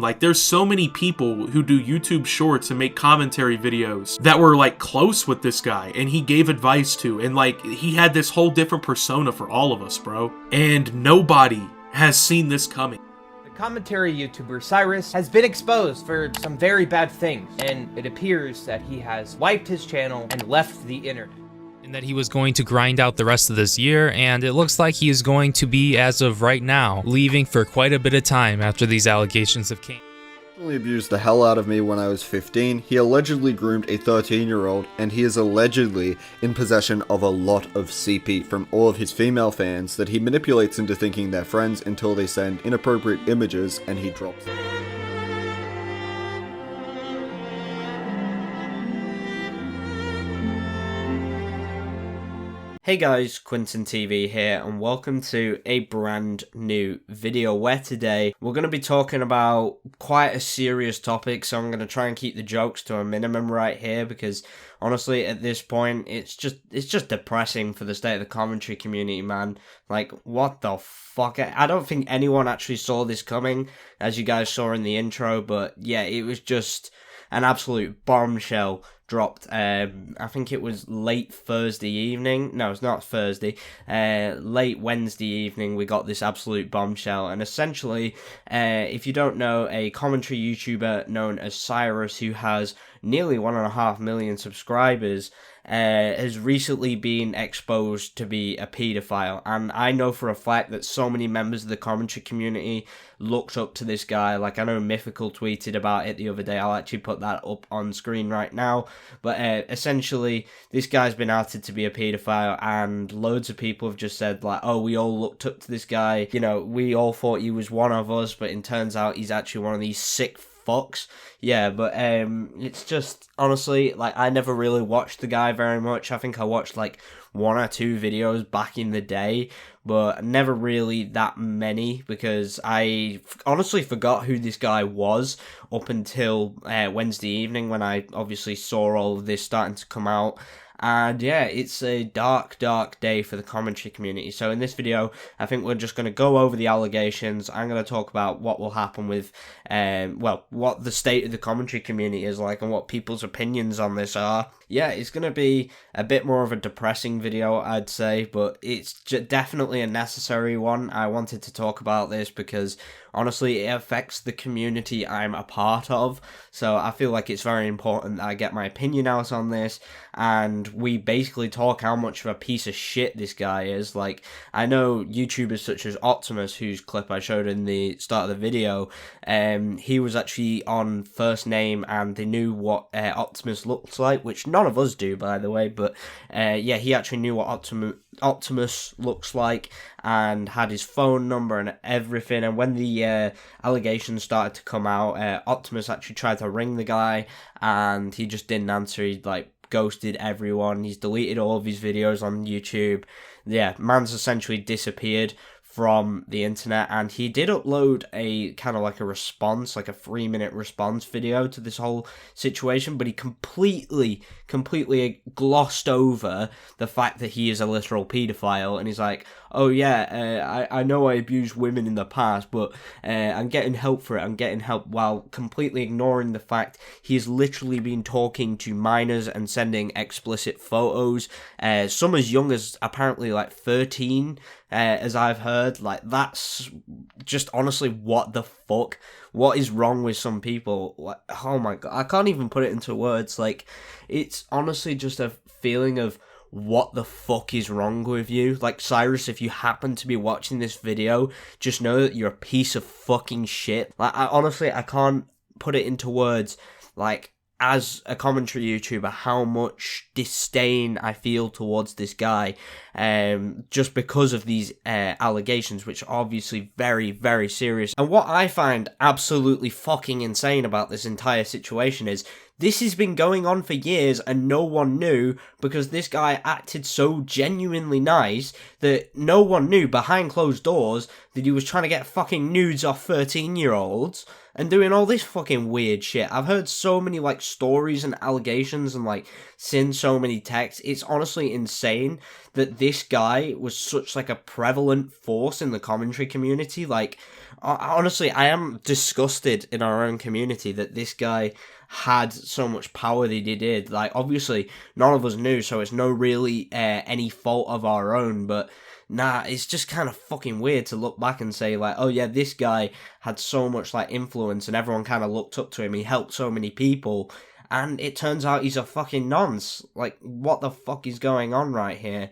Like, there's so many people who do YouTube shorts and make commentary videos that were, like, close with this guy, and he gave advice to, and, like, he had this whole different persona for all of us, bro. And nobody has seen this coming. The commentary YouTuber Cyrus has been exposed for some very bad things, and it appears that he has wiped his channel and left the internet. And that he was going to grind out the rest of this year, and it looks like he is going to be, as of right now, leaving for quite a bit of time after these allegations have came. He abused the hell out of me when I was 15, he allegedly groomed a 13-year-old, and he is allegedly in possession of a lot of CP from all of his female fans that he manipulates into thinking they're friends until they send inappropriate images and he drops them. Hey guys, QuinntonTV here, and welcome to a brand new video where today we're going to be talking about quite a serious topic, so I'm going to try and keep the jokes to a minimum right here, because honestly at this point it's just depressing for the state of the commentary community, man. Like, what the fuck? I don't think anyone actually saw this coming, as you guys saw in the intro, but yeah, it was just an absolute bombshell dropped. I think it was late Thursday evening. No, it's not Thursday. Late Wednesday evening, we got this absolute bombshell. And essentially, if you don't know, a commentary YouTuber known as Cyrus, who has nearly 1.5 million subscribers, has recently been exposed to be a paedophile. And I know for a fact that so many members of the commentary community looked up to this guy. Like, I know Mythical tweeted about it the other day. I'll actually put that up on screen right now. But essentially, this guy's been outed to be a paedophile, and loads of people have just said, like, oh, we all looked up to this guy. You know, we all thought he was one of us, but it turns out he's actually one of these sick fucks. Yeah, but it's just, honestly, like, I never really watched the guy very much. I think I watched, like, 1 or 2 videos back in the day, but never really that many, because I honestly forgot who this guy was up until Wednesday evening, when I obviously saw all of this starting to come out. And yeah, it's a dark, dark day for the commentary community. So in this video, I think we're just going to go over the allegations. I'm going to talk about what will happen with, well, what the state of the commentary community is like and what people's opinions on this are. Yeah, it's going to be a bit more of a depressing video, I'd say, but it's definitely a necessary one. I wanted to talk about this because, honestly, it affects the community I'm a part of, so I feel like it's very important that I get my opinion out on this, and we basically talk how much of a piece of shit this guy is. Like, I know YouTubers such as Optimus, whose clip I showed in the start of the video, he was actually on First Name, and they knew what Optimus looks like, which none of us do, by the way, but yeah, he actually knew what Optimus looks like and had his phone number and everything. And when the allegations started to come out, Optimus actually tried to ring the guy, and he just didn't answer. He, like, ghosted everyone. He's deleted all of his videos on YouTube. Yeah, man's essentially disappeared from the internet, and he did upload a kind of like a response, like a 3-minute response video to this whole situation, but he completely glossed over the fact that he is a literal paedophile, and he's like, oh yeah, I know I abused women in the past, but I'm getting help for it, I'm getting help, while completely ignoring the fact he's literally been talking to minors and sending explicit photos, some as young as apparently like 13, as I've heard. Like, that's just, honestly, what the fuck? What is wrong with some people? Like, oh my god, I can't even put it into words. Like, it's honestly just a feeling of, what the fuck is wrong with you? Like, Cyrus, if you happen to be watching this video, just know that you're a piece of fucking shit. Like, honestly, I can't put it into words, like, as a commentary YouTuber, how much disdain I feel towards this guy, just because of these allegations, which are obviously very, very serious. And what I find absolutely fucking insane about this entire situation is, this has been going on for years and no one knew, because this guy acted so genuinely nice that no one knew behind closed doors that he was trying to get fucking nudes off 13-year-olds and doing all this fucking weird shit. I've heard so many, like, stories and allegations and, like, seen so many texts. It's honestly insane that this guy was such, like, a prevalent force in the commentary community. Like, honestly, I am disgusted in our own community that this guy had so much power that he did. Like, obviously, none of us knew, so it's no really any fault of our own, but nah, it's just kind of fucking weird to look back and say, like, oh yeah, this guy had so much, like, influence and everyone kind of looked up to him, he helped so many people, and it turns out he's a fucking nonce. Like, what the fuck is going on right here?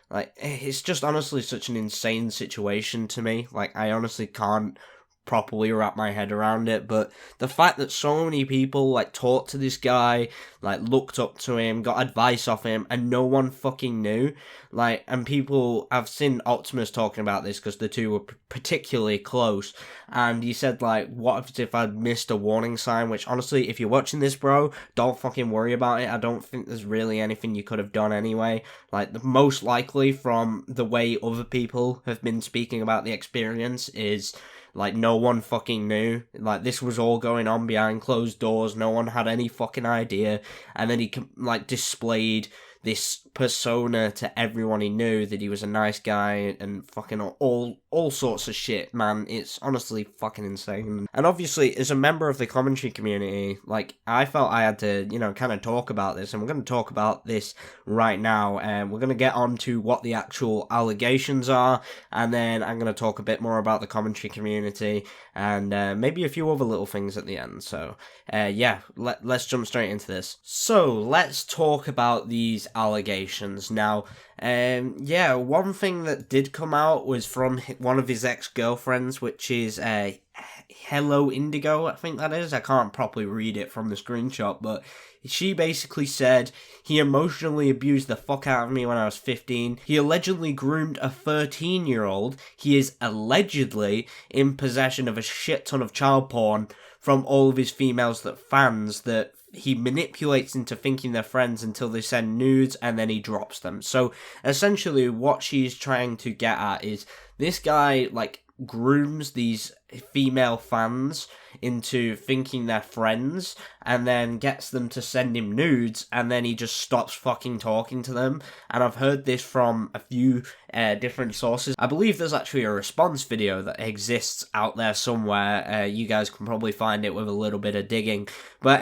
Like, it's just honestly such an insane situation to me. Like, I honestly can't properly wrap my head around it, but the fact that so many people, like, talked to this guy, like, looked up to him, got advice off him, and no one fucking knew, like, and people, I've seen Optimus talking about this, because the two were particularly close, and he said, like, what if I'd missed a warning sign, which, honestly, if you're watching this, bro, don't fucking worry about it. I don't think there's really anything you could have done anyway. Like, the most likely, from the way other people have been speaking about the experience, is like, no one fucking knew. Like, this was all going on behind closed doors. No one had any fucking idea. And then he, like, displayed this persona to everyone he knew, that he was a nice guy and fucking all sorts of shit, man. It's honestly fucking insane. And obviously, as a member of the commentary community, like, I felt I had to, you know, kind of talk about this, and we're going to talk about this right now, and we're going to get on to what the actual allegations are, and then I'm going to talk a bit more about the commentary community, and maybe a few other little things at the end. So, yeah, let's jump straight into this. So, let's talk about these allegations. Now, yeah, one thing that did come out was from one of his ex-girlfriends, which is Hello Indigo, I think that is. I can't properly read it from the screenshot, but she basically said, he emotionally abused the fuck out of me when I was 15. He allegedly groomed a 13-year-old. He is allegedly in possession of a shit ton of child porn from all of his fans that he manipulates into thinking they're friends until they send nudes, and then he drops them. So essentially what she's trying to get at is this guy, like, grooms these female fans into thinking they're friends, and then gets them to send him nudes, and then he just stops fucking talking to them. And I've heard this from a few different sources. I believe there's actually a response video that exists out there somewhere. You guys can probably find it with a little bit of digging. But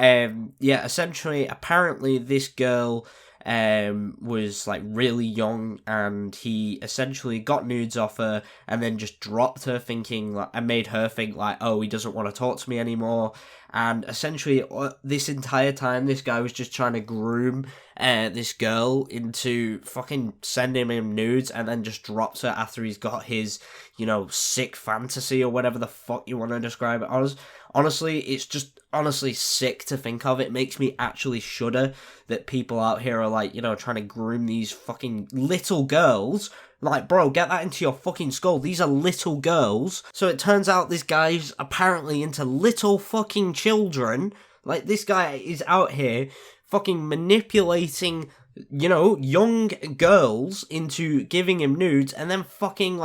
yeah, essentially, apparently this girl was, like, really young, and he essentially got nudes off her and then just dropped her, thinking, like, and made her think, like, oh, he doesn't want to talk to me anymore. And essentially, this entire time, this guy was just trying to groom this girl into fucking sending him nudes, and then just drops her after he's got his, you know, sick fantasy, or whatever the fuck you want to describe it as. Honestly, it's just honestly sick to think of. It makes me actually shudder that people out here are, like, you know, trying to groom these fucking little girls. Like, bro, get that into your fucking skull. These are little girls. So it turns out this guy's apparently into little fucking children. Like, this guy is out here fucking manipulating, you know, young girls into giving him nudes, and then fucking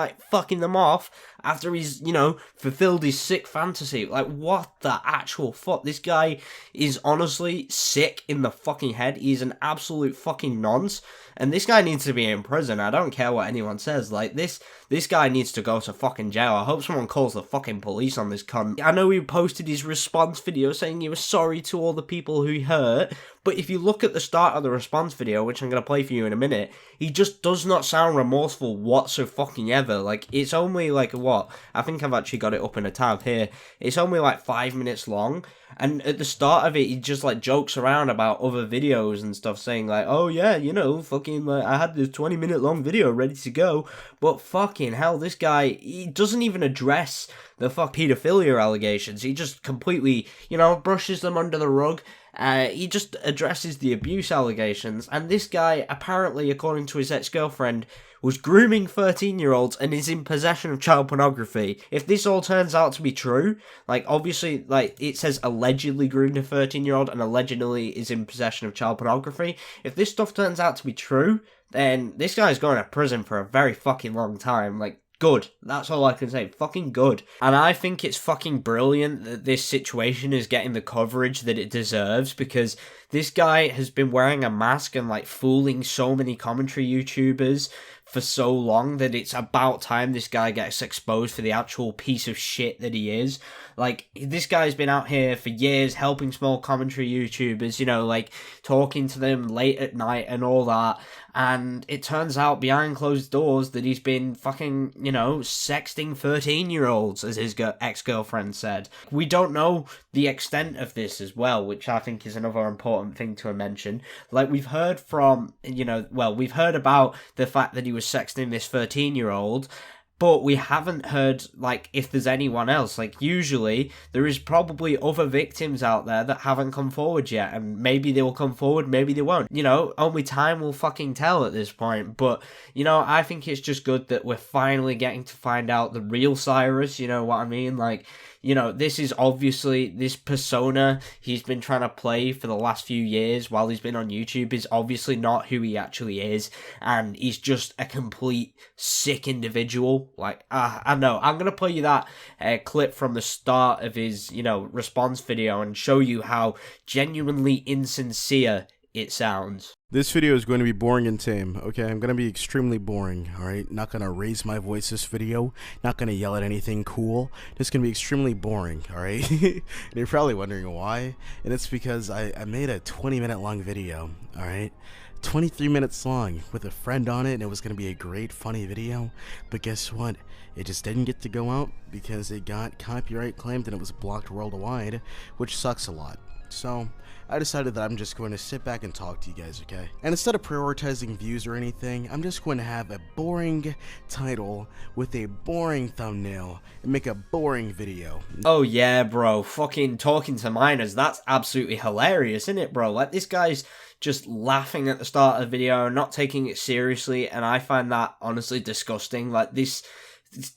them off after he's, you know, fulfilled his sick fantasy. Like, what the actual fuck? This guy is honestly sick in the fucking head. He's an absolute fucking nonce, and this guy needs to be in prison. I don't care what anyone says. Like, this guy needs to go to fucking jail. I hope someone calls the fucking police on this cunt. I know he posted his response video saying he was sorry to all the people who he hurt, but if you look at the start of the response video, which I'm going to play for you in a minute, he just does not sound remorseful whatsoever. Like, it's only, like, what? I think I've actually got it up in a tab here. It's only, like, 5 minutes long, and at the start of it, he just, like, jokes around about other videos and stuff, saying, like, oh, yeah, you know, fucking, like, I had this 20-minute long video ready to go, but fucking hell, this guy, he doesn't even address the pedophilia allegations. He just completely, you know, brushes them under the rug. He just addresses the abuse allegations, and this guy, apparently, according to his ex-girlfriend, was grooming 13-year-olds and is in possession of child pornography. If this all turns out to be true, like, obviously, like, it says allegedly groomed a 13-year-old and allegedly is in possession of child pornography. If this stuff turns out to be true, then this guy's going to prison for a very fucking long time. Like, good. That's all I can say. Fucking good. And I think it's fucking brilliant that this situation is getting the coverage that it deserves, because this guy has been wearing a mask and, like, fooling so many commentary YouTubers for so long that it's about time this guy gets exposed for the actual piece of shit that he is. Like, this guy's been out here for years helping small commentary YouTubers, you know, like, talking to them late at night and all that, and it turns out behind closed doors that he's been fucking, you know, sexting 13-year-olds, as his ex-girlfriend said. We don't know the extent of this as well, which I think is another important thing to mention. Like, we've heard from, you know, well, we've heard about the fact that he was sexting this 13-year-old, but we haven't heard, like, if there's anyone else. Like, usually, there is probably other victims out there that haven't come forward yet, and maybe they will come forward, maybe they won't. You know, only time will fucking tell at this point, but, you know, I think it's just good that we're finally getting to find out the real Cyrus, you know what I mean? Like, you know, this is obviously, this persona he's been trying to play for the last few years while he's been on YouTube is obviously not who he actually is, and he's just a complete sick individual. Like, I know, I'm gonna play you that clip from the start of his, you know, response video and show you how genuinely insincere it sounds. This video is going to be boring and tame, okay? I'm going to be extremely boring, alright? Not going to raise my voice this video, not going to yell at anything cool. Just going to be extremely boring, alright? And you're probably wondering why, and it's because I made a 20-minute long video, alright? 23 minutes long with a friend on it, and it was going to be a great, funny video, but guess what? It just didn't get to go out because it got copyright claimed and it was blocked worldwide, which sucks a lot. So, I decided that I'm just going to sit back and talk to you guys, okay? And instead of prioritizing views or anything, I'm just going to have a boring title with a boring thumbnail and make a boring video. Oh yeah, bro, fucking talking to minors, that's absolutely hilarious, isn't it, bro? Like, this guy's just laughing at the start of the video, not taking it seriously, and I find that honestly disgusting. Like, this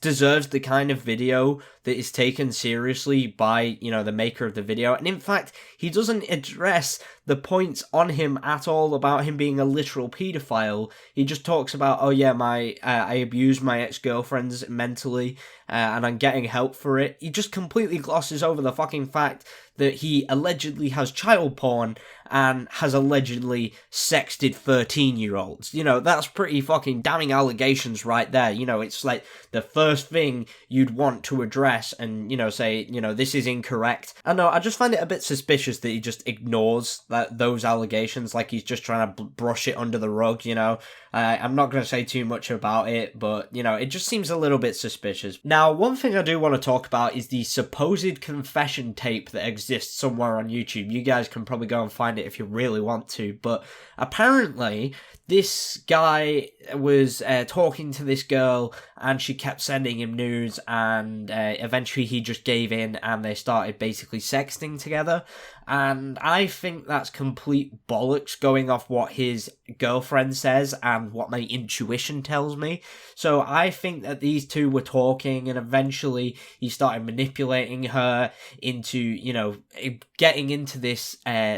deserves the kind of video that is taken seriously by, you know, the maker of the video. And in fact, he doesn't address the points on him at all about him being a literal pedophile. He just talks about, oh yeah, I abused my ex-girlfriends mentally, and I'm getting help for it. He just completely glosses over the fucking fact that he allegedly has child porn and has allegedly sexted 13-year-olds. You know, that's pretty fucking damning allegations right there. You know, it's like the first thing you'd want to address and, you know, say, you know, this is incorrect. I know, I just find it a bit suspicious that he just ignores those allegations, like he's just trying to brush it under the rug, you know. I'm not going to say too much about it, but, you know, it just seems a little bit suspicious. Now, one thing I do want to talk about is the supposed confession tape that exists somewhere on YouTube. You guys can probably go and find it if you really want to, but apparently this guy was talking to this girl and she kept sending him nudes, and eventually he just gave in and they started basically sexting together. And I think that's complete bollocks going off what his girlfriend says and what my intuition tells me. So I think that these two were talking and eventually he started manipulating her into, you know, getting into this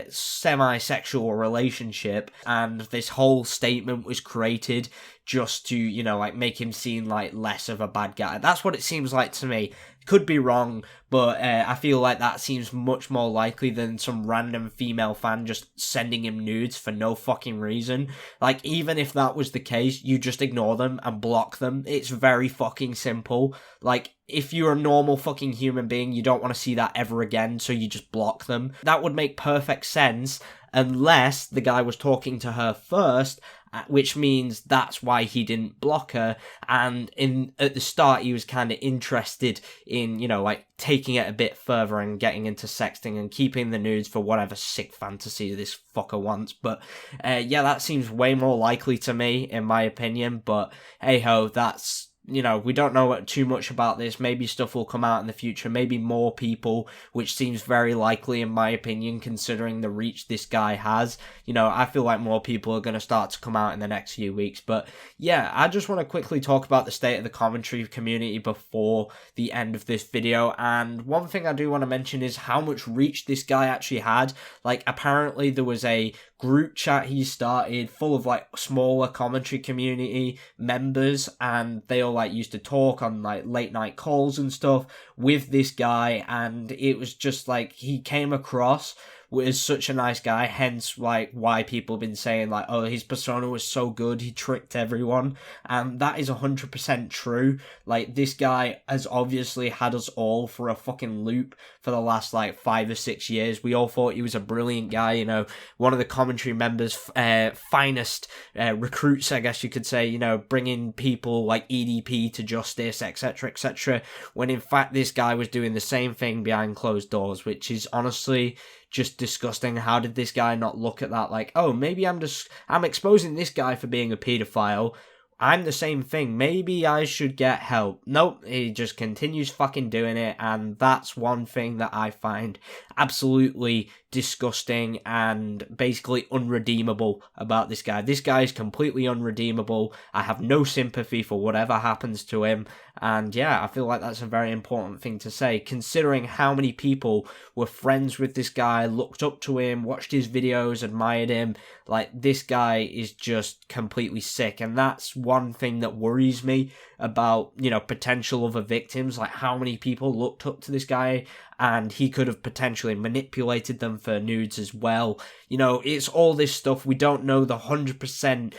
semi-sexual relationship, and this whole statement was created just to, you know, like, make him seem like less of a bad guy. That's what it seems like to me. Could be wrong, but I feel like that seems much more likely than some random female fan just sending him nudes for no fucking reason. Like, even if that was the case, you just ignore them and block them. It's very fucking simple. Like, if you're a normal fucking human being, you don't want to see that ever again, so you just block them. That would make perfect sense, unless the guy was talking to her first, which means that's why he didn't block her, and at the start he was kind of interested in, you know, like, taking it a bit further and getting into sexting and keeping the nudes for whatever sick fantasy this fucker wants. But yeah, that seems way more likely to me, in my opinion. But hey ho, that's, you know, we don't know too much about this. Maybe stuff will come out in the future, maybe more people, which seems very likely in my opinion, considering the reach this guy has. You know, I feel like more people are going to start to come out in the next few weeks. But yeah, I just want to quickly talk about the state of the commentary community before the end of this video. And one thing I do want to mention is how much reach this guy actually had. Like, apparently there was a group chat he started full of, like, smaller commentary community members, and they all, like, used to talk on, like, late night calls and stuff with this guy, and it was just like he came across was such a nice guy, hence like why people have been saying like, oh, his persona was so good, he tricked everyone, and that is 100% true. Like, this guy has obviously had us all for a fucking loop for the last like 5 or 6 years. We all thought he was a brilliant guy, you know, one of the commentary members' finest recruits, I guess you could say, you know, bringing people like EDP to justice, etc., etc., when in fact this guy was doing the same thing behind closed doors, which is honestly just disgusting. How did this guy not look at that like, oh, maybe I'm exposing this guy for being a pedophile, I'm the same thing, maybe I should get help? Nope, he just continues fucking doing it, and that's one thing that I find absolutely disgusting and basically unredeemable about this guy. This guy is completely unredeemable. I have no sympathy for whatever happens to him, and yeah, I feel like that's a very important thing to say, considering how many people were friends with this guy, looked up to him, watched his videos, admired him. Like, this guy is just completely sick, and that's one thing that worries me about, you know, potential other victims, like how many people looked up to this guy, and he could have potentially manipulated them for nudes as well. You know, it's all this stuff we don't know the 100%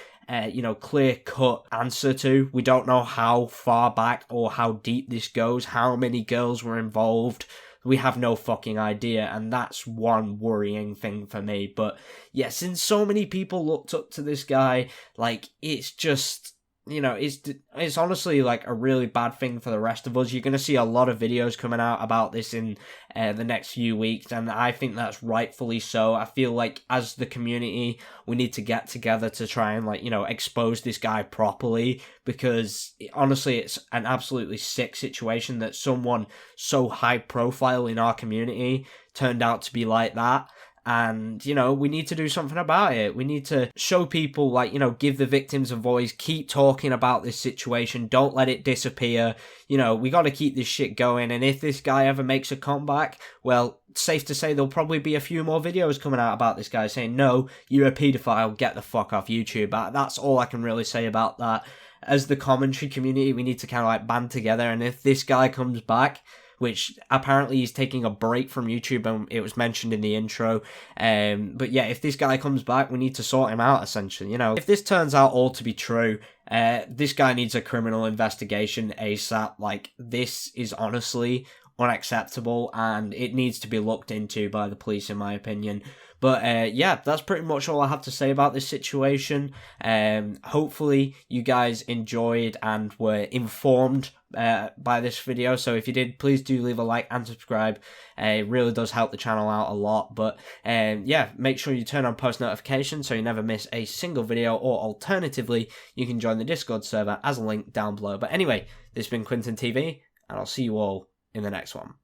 you know, clear-cut answer to. We don't know how far back or how deep this goes, how many girls were involved. We have no fucking idea, and that's one worrying thing for me. But yeah, since so many people looked up to this guy, like, it's just, you know, it's honestly like a really bad thing for the rest of us. You're going to see a lot of videos coming out about this in the next few weeks, and I think that's rightfully so. I feel like as the community, we need to get together to try and, like, you know, expose this guy properly, because honestly, it's an absolutely sick situation that someone so high profile in our community turned out to be like that. And, you know, we need to do something about it. We need to show people, like, you know, give the victims a voice, keep talking about this situation, don't let it disappear. You know, we got to keep this shit going, and if this guy ever makes a comeback, well, safe to say there'll probably be a few more videos coming out about this guy saying, no, you're a paedophile, get the fuck off YouTube. That's all I can really say about that. As the commentary community, we need to kind of like band together, and if this guy comes back, which apparently he's taking a break from YouTube, and it was mentioned in the intro. But yeah, if this guy comes back, we need to sort him out, essentially. You know, if this turns out all to be true, this guy needs a criminal investigation ASAP. Like, this is honestly unacceptable, and it needs to be looked into by the police, in my opinion. But yeah, that's pretty much all I have to say about this situation. Hopefully you guys enjoyed and were informed by this video. So if you did, please do leave a like and subscribe. It really does help the channel out a lot. But yeah, make sure you turn on post notifications so you never miss a single video, or alternatively, you can join the Discord server as a link down below. But anyway, this has been QuinntonTV, and I'll see you all in the next one.